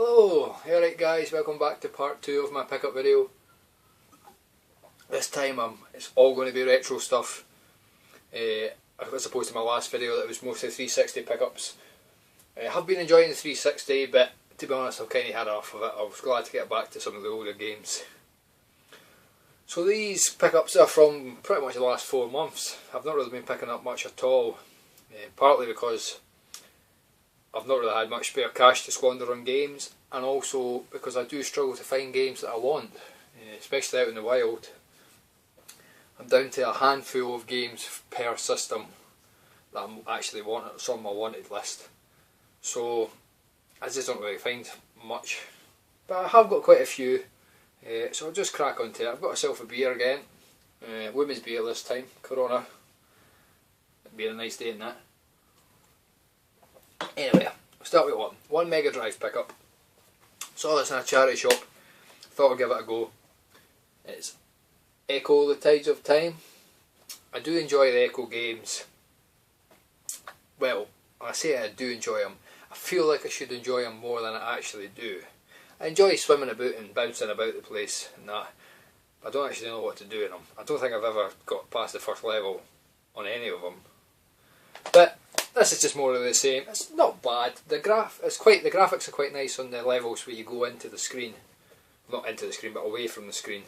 Hello! Alright guys, welcome back to part 2 of my pickup video. This time it's all going to be retro stuff. As opposed to my last video that was mostly 360 pickups. I have been enjoying the 360, but to be honest I've kind of had enough of it. I was glad to get back to some of the older games. So these pickups are from pretty much the last 4 months. I've not really been picking up much at all. Partly because I've not really had much spare cash to squander on games, and also because I do struggle to find games that I want, especially out in the wild. I'm down to a handful of games per system that I'm actually it's on my wanted list. So I just don't really find much, but I have got quite a few. So I'll just crack on to it. I've got myself a beer again, women's beer this time, Corona. It'd be a nice day in that. Anyway, I'll start with one Mega Drive pickup. Saw this in a charity shop, thought I'd give it a go. It's Echo the Tides of Time. I do enjoy the Echo games. Well, when I say I do enjoy them, I feel like I should enjoy them more than I actually do. I enjoy swimming about and bouncing about the place and that. I don't actually know what to do in them. I don't think I've ever got past the first level on any of them. But this is just more of the same. It's not bad. The graphics are quite nice on the levels where you go into the screen. Not into the screen, but away from the screen.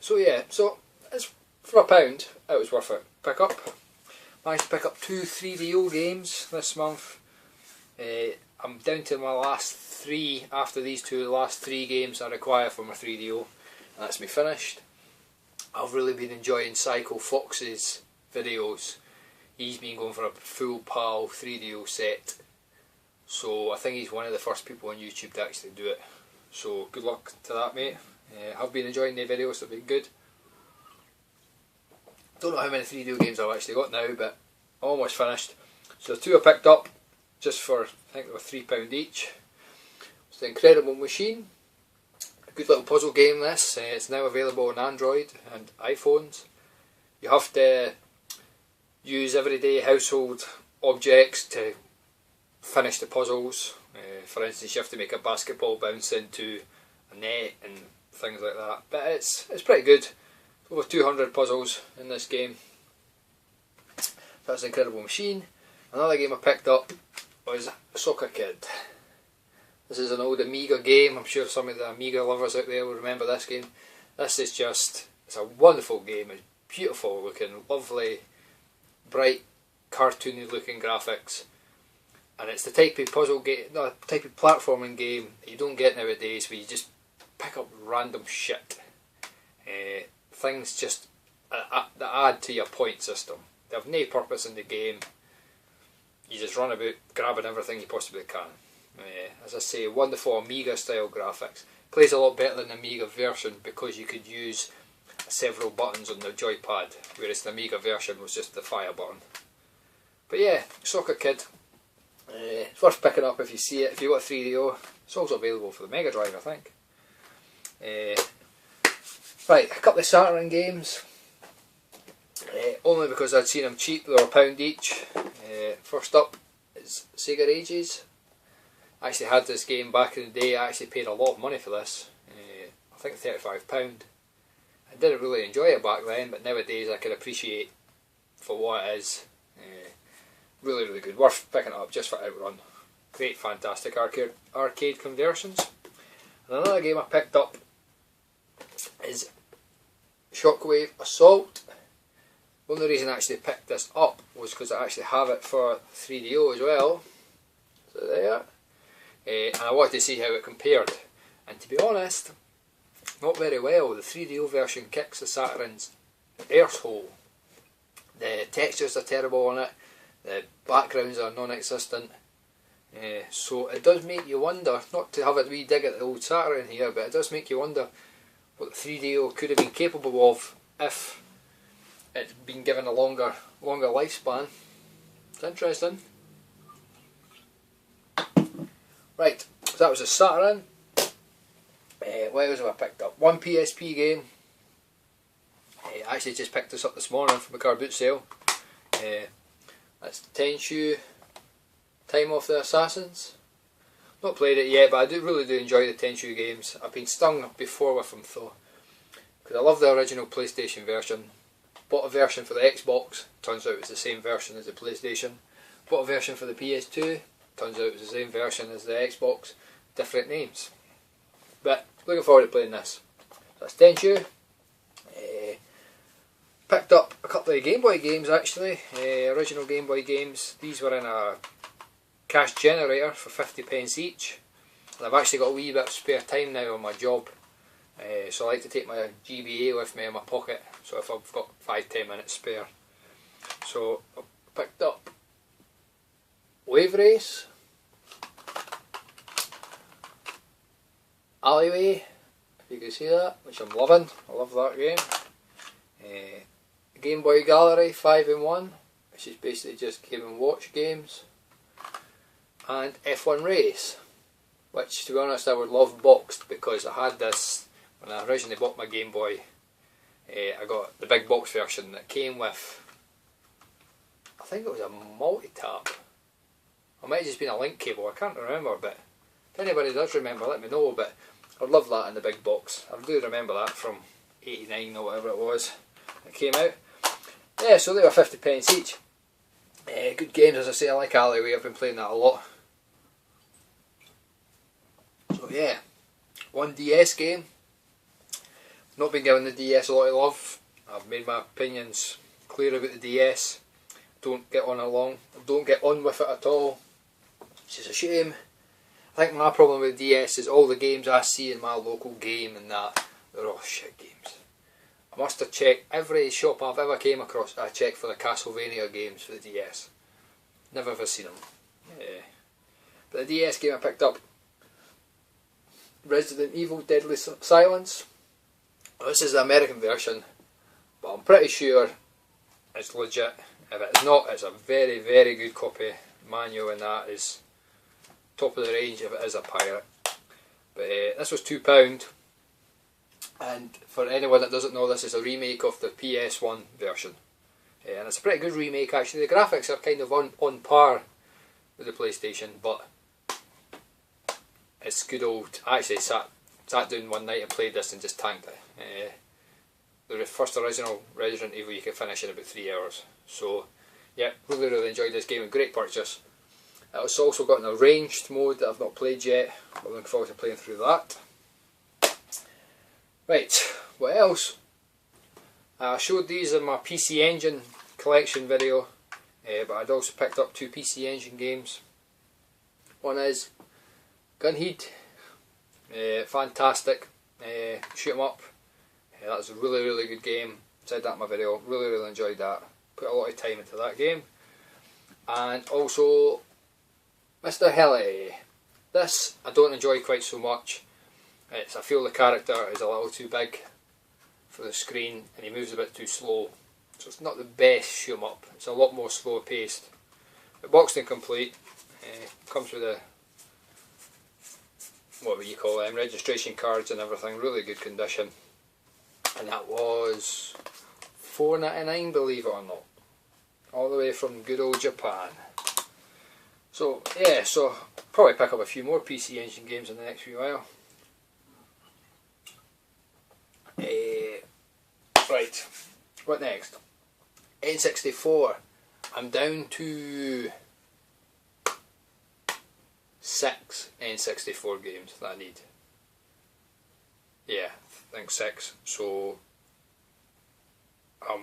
So yeah, so it's for £1. It was worth it. Pick up. Managed to pick up 2 3DO games this month. I'm down to my last 3. After these two, the last 3 games I require for my 3DO, and that's me finished. I've really been enjoying Psycho Fox's videos. He's been going for a full PAL 3DO set, so I think he's one of the first people on YouTube to actually do it. So good luck to that, mate. I've been enjoying the videos, they've been good. Don't know how many 3DO games I've actually got now, but I'm almost finished. So the 2 I picked up just for, I think they were £3 each. It's The Incredible Machine. A good little puzzle game this. It's now available on Android and iPhones. You have to use everyday household objects to finish the puzzles. For instance, you have to make a basketball bounce into a net and things like that. But it's pretty good. Over 200 puzzles in this game. That's The Incredible Machine. Another game I picked up was Soccer Kid. This is an old Amiga game. I'm sure some of the Amiga lovers out there will remember this game. This is just, it's a wonderful game. It's beautiful looking, lovely, bright, cartoony looking graphics, and it's the type of puzzle game, no, type of platforming game that you don't get nowadays, where you just pick up random shit. Things just that add to your point system. They have no purpose in the game. You just run about grabbing everything you possibly can. As I say, wonderful Amiga style graphics. Plays a lot better than the Amiga version because you could use several buttons on the joypad, whereas the Amiga version was just the fire button. But yeah, Soccer Kid. It's worth picking up if you see it. If you've got 3DO, it's also available for the Mega Drive, I think. Right, a couple of Saturn games. Only because I'd seen them cheap, they were £1 each. First up is Sega Ages. I actually had this game back in the day. I actually paid a lot of money for this. I think £35. I didn't really enjoy it back then, but nowadays I can appreciate for what it is. Really, really good. Worth picking it up just for Outrun. Great, fantastic arcade conversions. And another game I picked up is Shockwave Assault. The only reason I actually picked this up was because I actually have it for 3DO as well. So there. And I wanted to see how it compared. And to be honest, not very well. The 3DO version kicks the Saturn's arsehole. The textures are terrible on it. The backgrounds are non-existent. So it does make you wonder, not to have a wee dig at the old Saturn here, but it does make you wonder what the 3DO could have been capable of if it's been given a longer lifespan. It's interesting. Right, so that was a Saturn. What else have I picked up? One PSP game. I actually just picked this up this morning from a car boot sale. That's Tenshu Time of the Assassins. Not played it yet, but I really do enjoy the Tenchu games. I've been stung before with them though, because I love the original PlayStation version. Bought a version for the Xbox, turns out it's the same version as the PlayStation. Bought a version for the PS2, turns out it's the same version as the Xbox, different names. But looking forward to playing this. So that's Tenchu. Picked up a couple of Game Boy games actually, original Game Boy games. These were in a cash generator for 50p each. And I've actually got a wee bit of spare time now on my job, so I like to take my GBA with me in my pocket, so if I've got 5-10 minutes spare. So I picked up Wave Race, Alleyway, if you can see that, which I'm loving. I love that game. Game Boy Gallery 5-in-1, which is basically just Game & Watch games. And F1 Race, which to be honest I would love boxed, because I had this when I originally bought my Game Boy. I got the big box version that came with, I think it was a multi-tap. It might have just been a link cable, I can't remember, but if anybody does remember let me know. But I'd love that in the big box. I do remember that from 89 or whatever it was that came out. Yeah, so they were 50p each. Good games, as I say. I like Alleyway, I've been playing that a lot. So yeah, one DS game. Not been giving the DS a lot of love. I've made my opinions clear about the DS. Don't get on with it at all, which is a shame. I think my problem with the DS is all the games I see in my local game and that, they're all shit games. I must have checked every shop I've ever came across. I checked for the Castlevania games for the DS. Never ever seen them. Yeah. But the DS game I picked up, Resident Evil Deadly Silence. Well, this is the American version, but I'm pretty sure it's legit. If it's not, it's a very, very good copy. Manual and that is top of the range if it is a pirate. But this was £2. And for anyone that doesn't know, this is a remake of the PS1 version. And it's a pretty good remake actually. The graphics are kind of on par with the PlayStation, but it's good old. I actually sat down one night and played this and just tanked it. The first original Resident Evil you could finish in about 3 hours. So yeah, really enjoyed this game, a great purchase. It's also got an arranged mode that I've not played yet. I'm looking forward to playing through that. Right, what else? I showed these in my PC Engine collection video, but I'd also picked up 2 PC Engine games. One is Gunhead, fantastic, shoot 'em up. That's a really good game. Said that in my video, really enjoyed that. Put a lot of time into that game. And also Mr. Heli. This I don't enjoy quite so much. I feel the character is a little too big for the screen and he moves a bit too slow. So it's not the best shoot 'em up. It's a lot more slow paced. But boxed and complete. Comes with a, what would you call them, registration cards and everything. Really good condition. And that was $4.99, believe it or not. All the way from good old Japan. So yeah, so probably pick up a few more PC Engine games in the next few while. Right, what next? N64. I'm down to 6 N64 games that I need. Yeah, I think 6. So I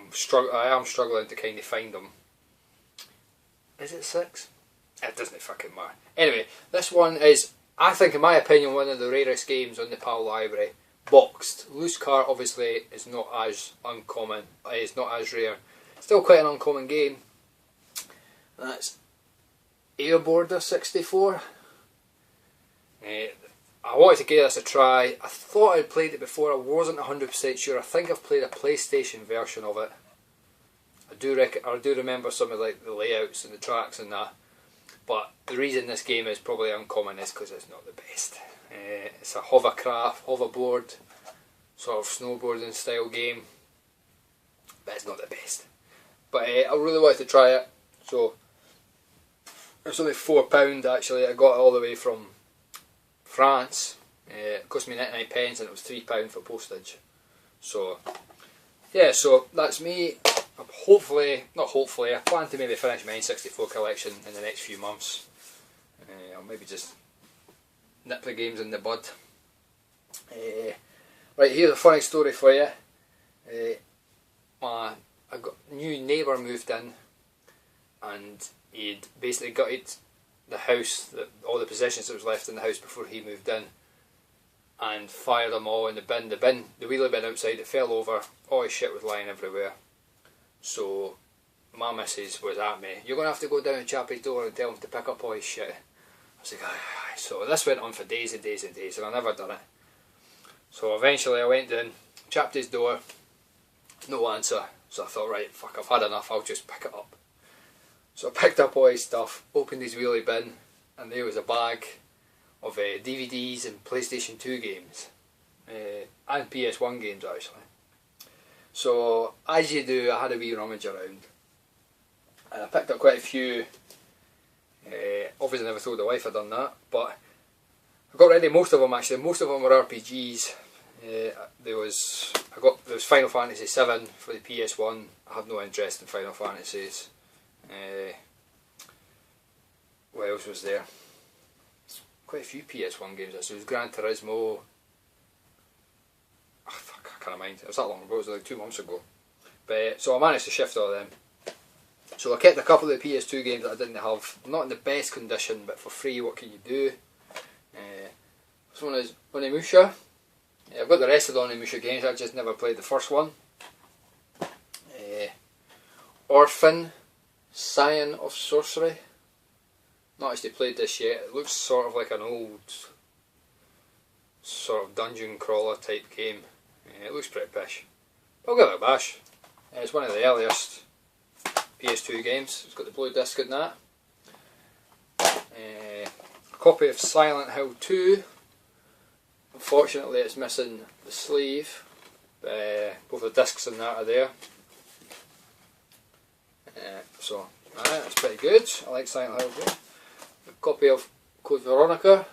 am struggling to kind of find them. Is it 6? It doesn't fucking matter. Anyway, this one is, I think in my opinion, one of the rarest games on the PAL library. Boxed. Loose car obviously is not as uncommon, it's not as rare. Still quite an uncommon game. That's Airborder 64. I wanted to give this a try. I thought I'd played it before, I wasn't 100% sure. I think I've played a PlayStation version of it. I do remember some of like the layouts and the tracks and that. But the reason this game is probably uncommon is because it's not the best. It's a hoverboard, sort of snowboarding style game, but it's not the best. But I really wanted to try it, so it's only £4 actually. I got it all the way from France. It cost me 99 pence and it was £3 for postage. So yeah, so that's me. Hopefully, not hopefully, I plan to maybe finish my N64 collection in the next few months. Or maybe just nip the games in the bud. Right, here's a funny story for you. A new neighbour moved in and he'd basically gutted the house, all the possessions that was left in the house before he moved in, and fired them all in the bin. The wheelie bin outside, it fell over, all his shit was lying everywhere. So my missus was at me, "You're going to have to go down to Chappie's door and tell him to pick up all his shit." I was like, aye. So this went on for days and days and days and I never done it. So eventually I went in, chapped his door, no answer. So I thought, right, fuck, I've had enough, I'll just pick it up. So I picked up all his stuff, opened his wheelie bin, and there was a bag of DVDs and PlayStation 2 games. And PS1 games actually. So as you do, I had a wee rummage around. And I picked up quite a few. Obviously never told the wife I'd done that, but I got rid of most of them actually. Most of them were RPGs. There was Final Fantasy 7 for the PS1. I have no interest in Final Fantasies. What else was there? Quite a few PS1 games. So it was Gran Turismo. Oh, fuck, I can't mind. It was that long ago. It was like 2 months ago. But so I managed to shift all of them. So I kept a couple of the PS2 games that I didn't have. Not in the best condition, but for free. What can you do? This one is Onimusha. I've got the rest of the Onimusha games. I just never played the first one. Orphan, Scion of Sorcery. Not actually played this yet. It looks sort of like an old sort of dungeon crawler type game. It looks pretty pish. I'll give it a bash. It's one of the earliest PS2 games. It's got the blue disc in that. A copy of Silent Hill 2. Unfortunately it's missing the sleeve. Both the discs in that are there. So that's pretty good. I like Silent Hill 2. A copy of Code Veronica.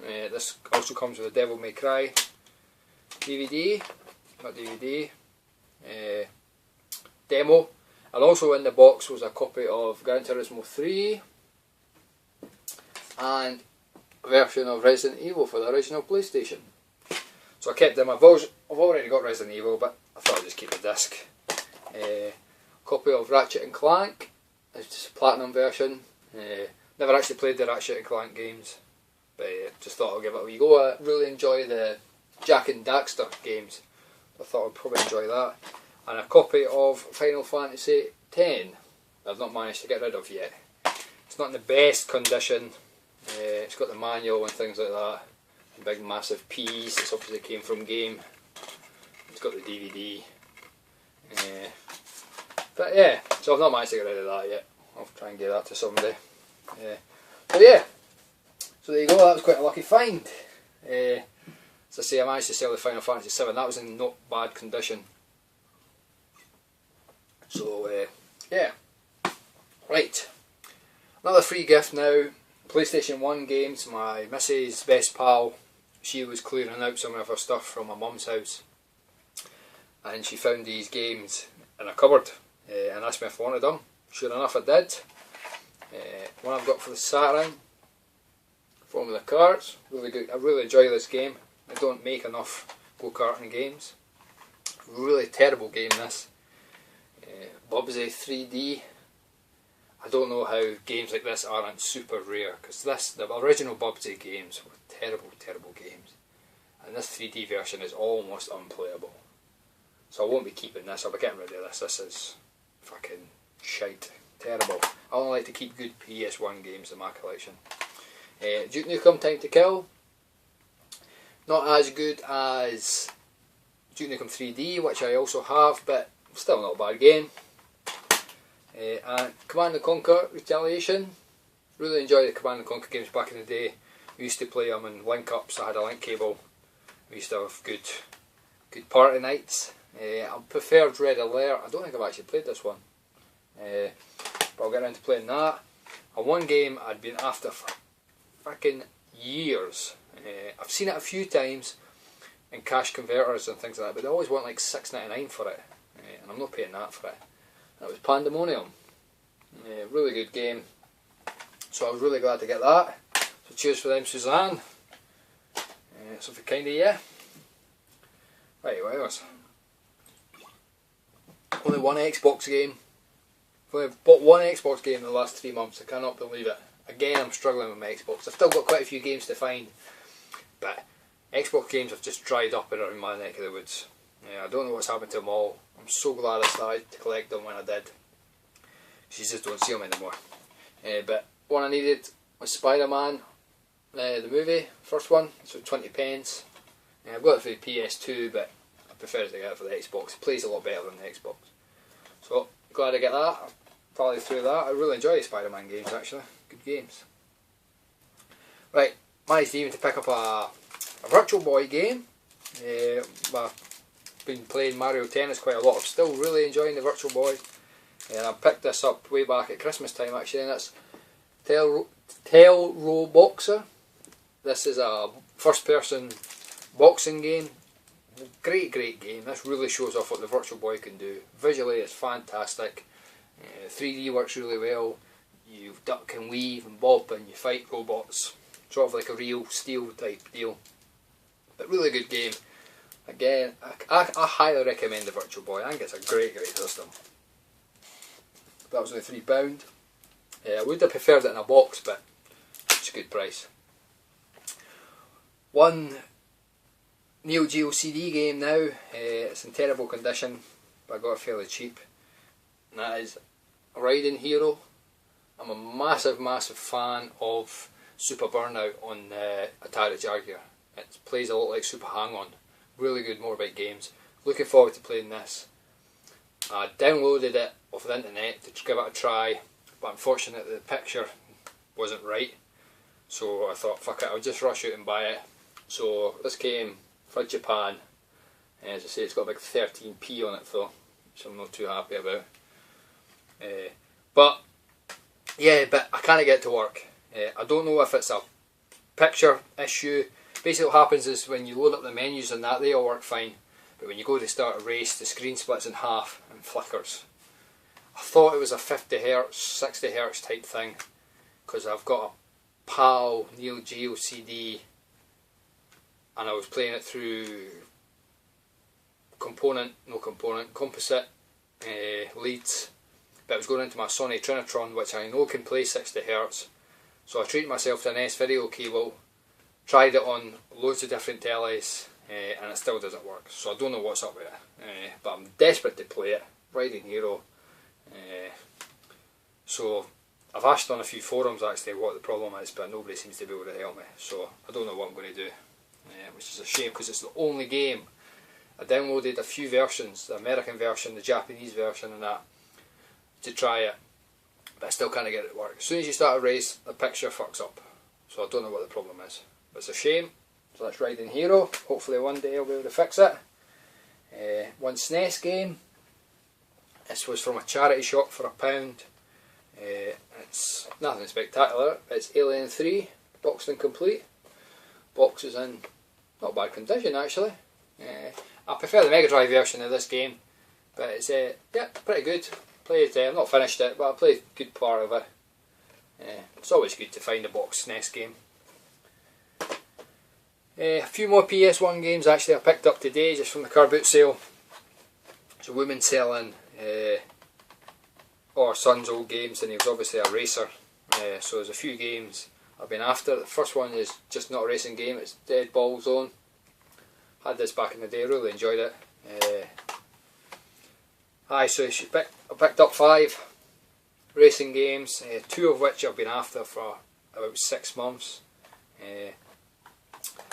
This also comes with a Devil May Cry DVD. Not DVD. Demo. And also in the box was a copy of Gran Turismo 3 and a version of Resident Evil for the original PlayStation. So I kept them. I've already got Resident Evil, but I thought I'd just keep the disc. Copy of Ratchet and Clank. It's just a platinum version. Never actually played the Ratchet and Clank games, but just thought I'll give it a wee go. I really enjoy the Jak and Daxter games. I thought I'd probably enjoy that. And a copy of Final Fantasy X I've not managed to get rid of yet. It's not in the best condition. It's got the manual and things like that. The big massive P's. This obviously came from Game. It's got the DVD. But yeah, so I've not managed to get rid of that yet. I'll try and give that to somebody. But yeah, so there you go. That was quite a lucky find. As I say, I managed to sell the Final Fantasy 7. That was in not bad condition. So yeah, right. Another free gift now. PlayStation 1 games. My missus' best pal, she was clearing out some of her stuff from my mum's house, and she found these games in a cupboard and asked me if I wanted them. Sure enough, I did. One I've got for the Saturn, Formula Cars. Really good. I really enjoy this game. I don't make enough go-karting games. Really terrible game this. Bubsy 3D. I don't know how games like this aren't super rare, because the original Bubsy games were terrible, terrible games, and this 3D version is almost unplayable. So I won't be keeping this. I'll be getting rid of this. This is fucking shite, terrible. I only like to keep good PS1 games in my collection. Duke Nukem Time to Kill. Not as good as Duke Nukem 3D, which I also have, but still not a bad game. And Command & Conquer Retaliation. Really enjoyed the Command & Conquer games back in the day. We used to play them in link-ups. I had a link cable. We used to have good party nights. I preferred Red Alert. I don't think I've actually played this one. But I'll get around to playing that. And one game I'd been after for fucking years. I've seen it a few times in cash converters and things like that, but they always want like $6.99 for it, and I'm not paying that for it. That was Pandemonium. Really good game. So I was really glad to get that. So cheers for them, Suzanne. Something kind of, yeah. Right, what else? Only one Xbox game. I've only bought one Xbox game in the last 3 months. I cannot believe it. Again, I'm struggling with my Xbox. I've still got quite a few games to find, but Xbox games have just dried up around my neck of the woods. I don't know what's happened to them all. I'm so glad I started to collect them when I did. You just don't see them anymore. But one I needed was Spider-Man, the movie, first one. So 20 pence. I've got it for the PS2, but I prefer to get it for the Xbox. It plays a lot better than the Xbox. So glad to get that. I've probably through that. I really enjoy the Spider-Man games actually. Good games. Right, managed even to pick up a Virtual Boy game. I've been playing Mario Tennis quite a lot. I'm still really enjoying the Virtual Boy. And I picked this up way back at Christmas time actually, and it's Tail Boxer. This is a first person boxing game. Great game. This really shows off what the Virtual Boy can do. Visually it's fantastic. 3D works really well. You duck and weave and bob and you fight robots. Sort of like a real steel type deal. But really good game. Again, I highly recommend the Virtual Boy. I think it's a great system. That was only £3. I would have preferred it in a box, but it's a good price. One Neo Geo CD game now. It's in terrible condition, but I got it fairly cheap. And that is Riding Hero. I'm a massive fan of Super Burnout on Atari Jaguar. It plays a lot like Super Hang-On. Really good motorbike games. Looking forward to playing this. I downloaded it off the internet to give it a try, but unfortunately the picture wasn't right. So I thought, fuck it, I'll just rush out and buy it. So this came from Japan. As I say, it's got a big 13p on it though, which I'm not too happy about. But I can't get it to work. I don't know if it's a picture issue. Basically what happens is when you load up the menus and that, they all work fine. But when you go to start a race, the screen splits in half and flickers. I thought it was a 50Hz, 60Hz type thing, because I've got a PAL Neo Geo CD and I was playing it through composite leads, but it was going into my Sony Trinitron, which I know can play 60Hz. So I treated myself to an S-Video cable, tried it on loads of different tellies, and it still doesn't work. So I don't know what's up with it, but I'm desperate to play it. Riding Hero. So I've asked on a few forums actually what the problem is, but nobody seems to be able to help me. So I don't know what I'm going to do, which is a shame because it's the only game. I downloaded a few versions, the American version, the Japanese version and that, to try it, but I still can't get it to work. As soon as you start a race, the picture fucks up. So I don't know what the problem is. But it's a shame. So that's Riding Hero. Hopefully one day I'll be able to fix it. One SNES game. This was from a charity shop for £1. It's nothing spectacular. It's Alien 3, boxed and complete. Box is in not bad condition actually. I prefer the Mega Drive version of this game, but it's pretty good. Played, I've not finished it, but I played a good part of it. It's always good to find a box SNES game. A few more PS1 games actually I picked up today just from the car boot sale. There's a woman selling our son's old games, and he was obviously a racer. So there's a few games I've been after. The first one is just not a racing game, it's Dead Ball Zone. Had this back in the day, really enjoyed it. So I picked up 5 racing games, 2 of which I've been after for about 6 months.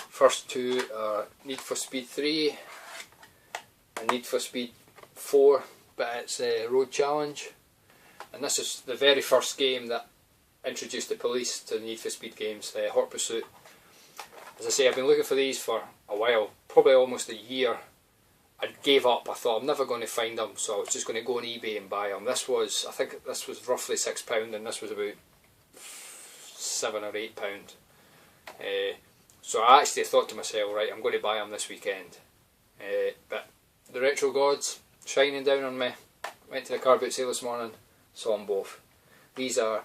First 2 are Need for Speed 3 and Need for Speed 4, but it's a road challenge. And this is the very first game that introduced the police to the Need for Speed games, Hot Pursuit. As I say, I've been looking for these for a while, probably almost a year. I gave up. I thought I'm never going to find them, so I was just going to go on eBay and buy them. I think this was roughly £6, and this was about £7 or £8. So I actually thought to myself, right, I'm going to buy them this weekend. But the retro gods shining down on me. Went to the car boot sale this morning, saw them both. I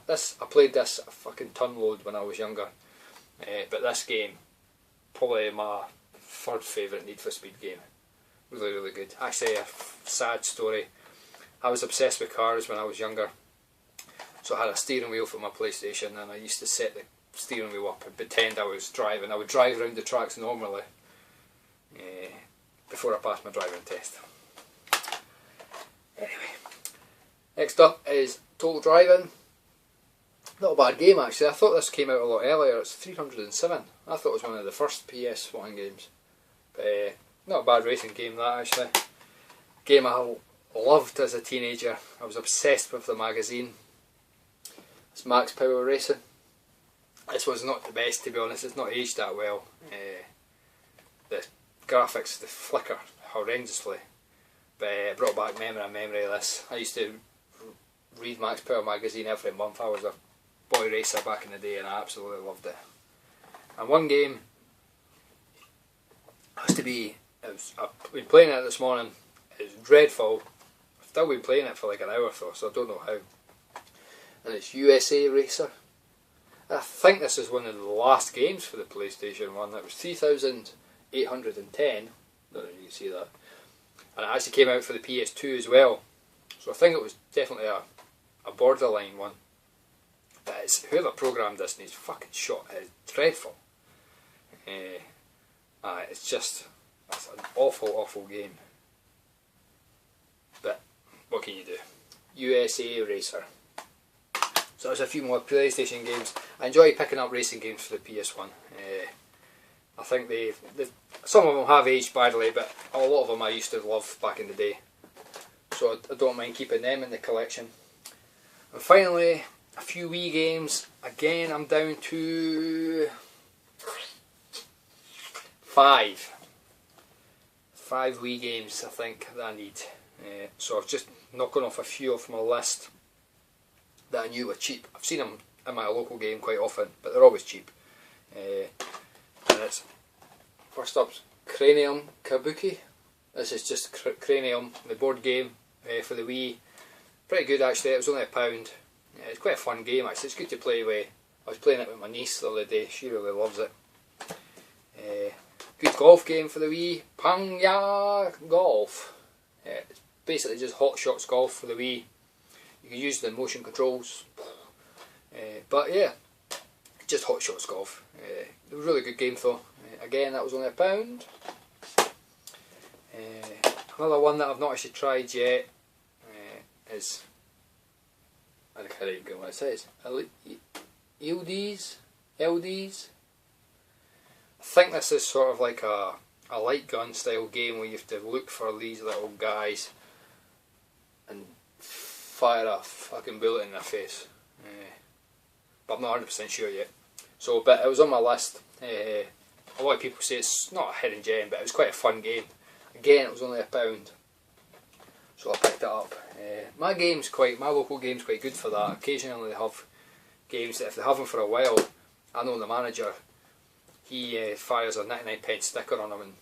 played this a fucking ton load when I was younger. But this game, probably my third favourite Need for Speed game. Really, really good. Actually, a sad story. I was obsessed with cars when I was younger. So I had a steering wheel for my PlayStation, and I used to set the steering wheel up and pretend I was driving. I would drive around the tracks normally before I passed my driving test. Anyway, next up is Total Driving. Not a bad game actually. I thought this came out a lot earlier. It's 307. I thought it was one of the first PS1 games. But not a bad racing game that actually. Game I loved as a teenager. I was obsessed with the magazine. It's Max Power Racing. This was not the best, to be honest. It's not aged that well. The graphics, they flicker horrendously. But it brought back memory of this. I used to read Max Power magazine every month. I was a boy racer back in the day and I absolutely loved it. And one game has to be, I've been playing it this morning. It's dreadful. I've still been playing it for like an hour or so I don't know how. And it's USA Racer. I think this is one of the last games for the PlayStation 1. That was 3810. Don't know if you can see that. And it actually came out for the PS2 as well. So I think it was definitely a borderline one. But it's, whoever programmed this needs fucking shot. It's dreadful. It's an awful game. But what can you do? USA Racer. So there's a few more PlayStation games. I enjoy picking up racing games for the PS1. I think some of them have aged badly, but a lot of them I used to love back in the day. So I don't mind keeping them in the collection. And finally, a few Wii games. Again, I'm down to 5. 5 Wii games I think that I need. So I've just knocking off a few off my list that I knew were cheap. I've seen them in my local game quite often, but they're always cheap. And it's first up, Cranium Kabuki. This is just Cranium, the board game for the Wii. Pretty good actually. It was only £1. It's quite a fun game actually. It's good to play with. I was playing it with my niece the other day. She really loves it. Good golf game for the Wii. Pangya Golf. It's basically just Hot Shots Golf for the Wii. You can use the motion controls, but yeah, just Hot Shots Golf. It was a really good game though. Again, that was only £1. Another one that I've not actually tried yet is, I can't even get what it says. LDs. I think this is sort of like a light gun style game where you have to look for these little guys and fire a fucking bullet in their face. But I'm not 100% sure yet. So, but it was on my list. A lot of people say it's not a hidden gem, but it was quite a fun game. Again, it was only £1. So I picked it up. My local game's quite good for that. Occasionally they have games that if they have them for a while, I know the manager, he fires a 99p sticker on them and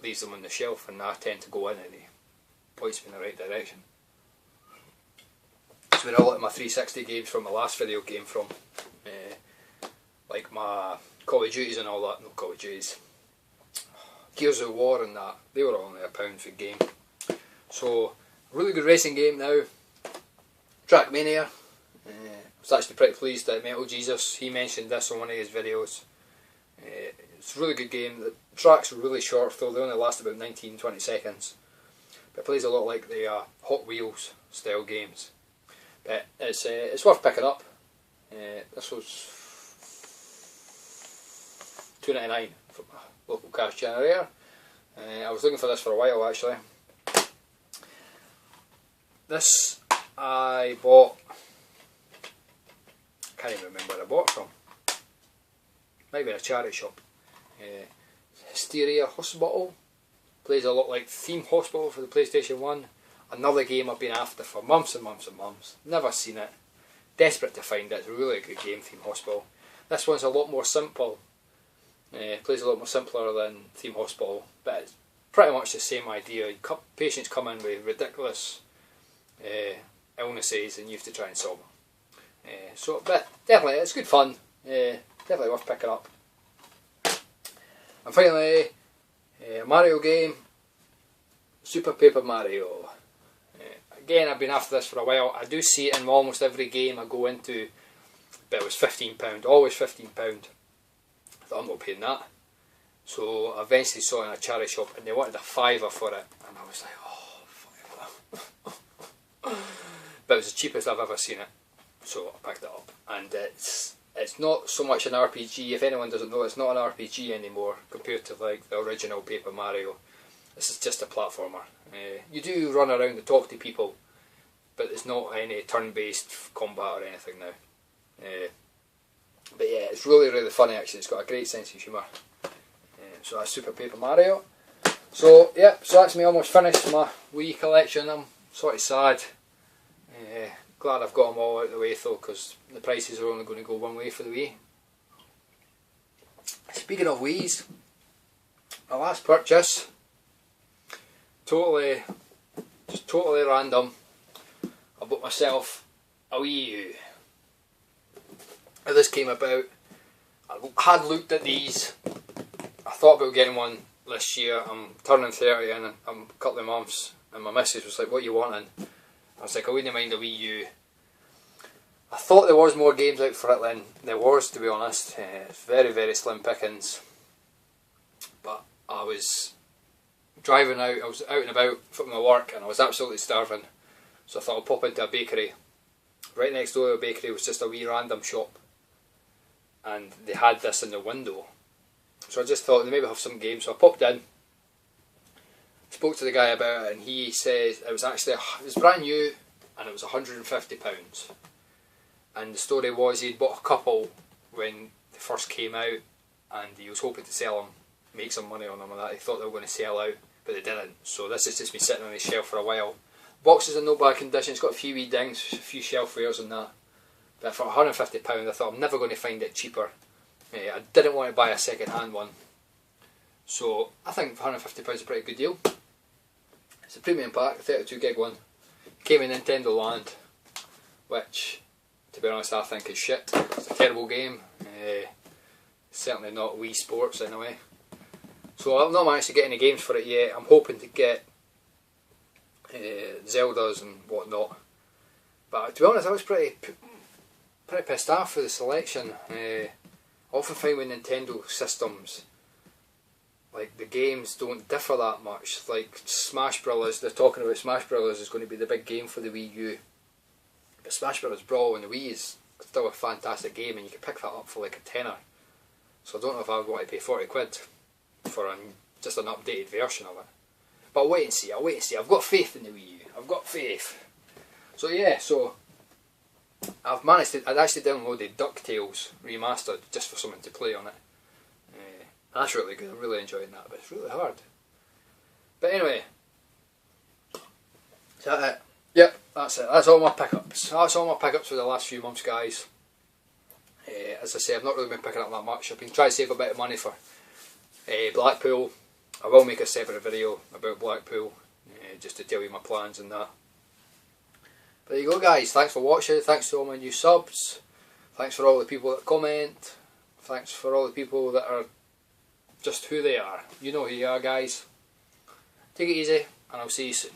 leaves them on the shelf, and I tend to go in and he points me in the right direction. That's where a lot of my 360 games from my last video came from. Like my Call of Duties and all that. No Call of Duties. Gears of War and that. They were only £1 for the game. So, really good racing game now. Trackmania. I was actually pretty pleased that Metal Jesus, he mentioned this on one of his videos. It's a really good game. The tracks are really short though, they only last about 19-20 seconds. But it plays a lot like the Hot Wheels style games. But it's worth picking up. This was $2.99 from my local cash generator. I was looking for this for a while actually. This I bought, I can't even remember where I bought it from. Might be in a charity shop. Hysteria Hospital. Plays a lot like Theme Hospital for the PlayStation 1. Another game I've been after for months and months and months. Never seen it. Desperate to find it. It's a really good game, Theme Hospital. This one's a lot more simple. Plays a lot more simpler than Theme Hospital, but it's pretty much the same idea. Patients come in with ridiculous illnesses and you have to try and solve them. But definitely, it's good fun. Definitely worth picking up. And finally, a Mario game, Super Paper Mario. Again, I've been after this for a while. I do see it in almost every game I go into, but it was £15, always £15. I thought, I'm not paying that. So I eventually saw it in a charity shop and they wanted a £5 for it, and I was like, oh, £5. But it was the cheapest I've ever seen it, so I picked it up. And it's not so much an RPG. If anyone doesn't know, it's not an RPG anymore compared to like the original Paper Mario. This is just a platformer. You do run around and talk to people, but there's not any turn-based combat or anything now. But yeah, it's really, really funny actually. It's got a great sense of humour. So that's Super Paper Mario. So yeah, so that's me almost finished my Wii collection. I'm sort of sad. Glad I've got them all out of the way though, because the prices are only going to go one way for the Wii. Speaking of Wiis, my last purchase, just totally random. I bought myself a wiiu. How this came about, I had looked at these. I thought about getting one this year. I'm turning 30 in a couple of months, and my missus was like, "What are you wanting?" I was like, "I wouldn't mind a wiiu." I thought there was more games out for it than there was, to be honest. It's very, very slim pickings. But I was driving out, I was out and about from my work and I was absolutely starving. So I thought I'll pop into a bakery. Right next door to the bakery was just a wee random shop. And they had this in the window. So I just thought they maybe have some games. So I popped in, spoke to the guy about it, and he says it was brand new and it was £150. And the story was he'd bought a couple when they first came out and he was hoping to sell them, make some money on them and that. He thought they were going to sell out, but they didn't. So this has just been sitting on his shelf for a while. Box is in no bad condition. It's got a few wee dings, a few shelf wears and that. But for £150 I thought I'm never going to find it cheaper. I didn't want to buy a second hand one. So I think £150 is a pretty good deal. It's a premium pack, a 32 gig one. It came in Nintendo Land, which, to be honest, I think is shit. It's a terrible game. Certainly not Wii Sports anyway. So I've not managed to get any games for it yet. I'm hoping to get Zeldas and whatnot. But to be honest, I was pretty pissed off with the selection. I often find with Nintendo systems, like the games don't differ that much. Like Smash Bros, they're talking about Smash Bros is going to be the big game for the Wii U. But Smash Bros Brawl on the Wii is still a fantastic game and you can pick that up for like a tenner. So I don't know if I would want to pay 40 quid for just an updated version of it. But I'll wait and see, I've got faith in the Wii U, I've got faith. So yeah, so I'd actually downloaded DuckTales Remastered just for something to play on it. That's really good, I'm really enjoying that, but it's really hard. But anyway, is that it? Yep, that's it. That's all my pickups. That's all my pickups for the last few months, guys. As I say, I've not really been picking up that much. I've been trying to save a bit of money for Blackpool. I will make a separate video about Blackpool, just to tell you my plans and that. But there you go, guys. Thanks for watching. Thanks to all my new subs. Thanks for all the people that comment. Thanks for all the people that are just who they are. You know who you are, guys. Take it easy, and I'll see you soon.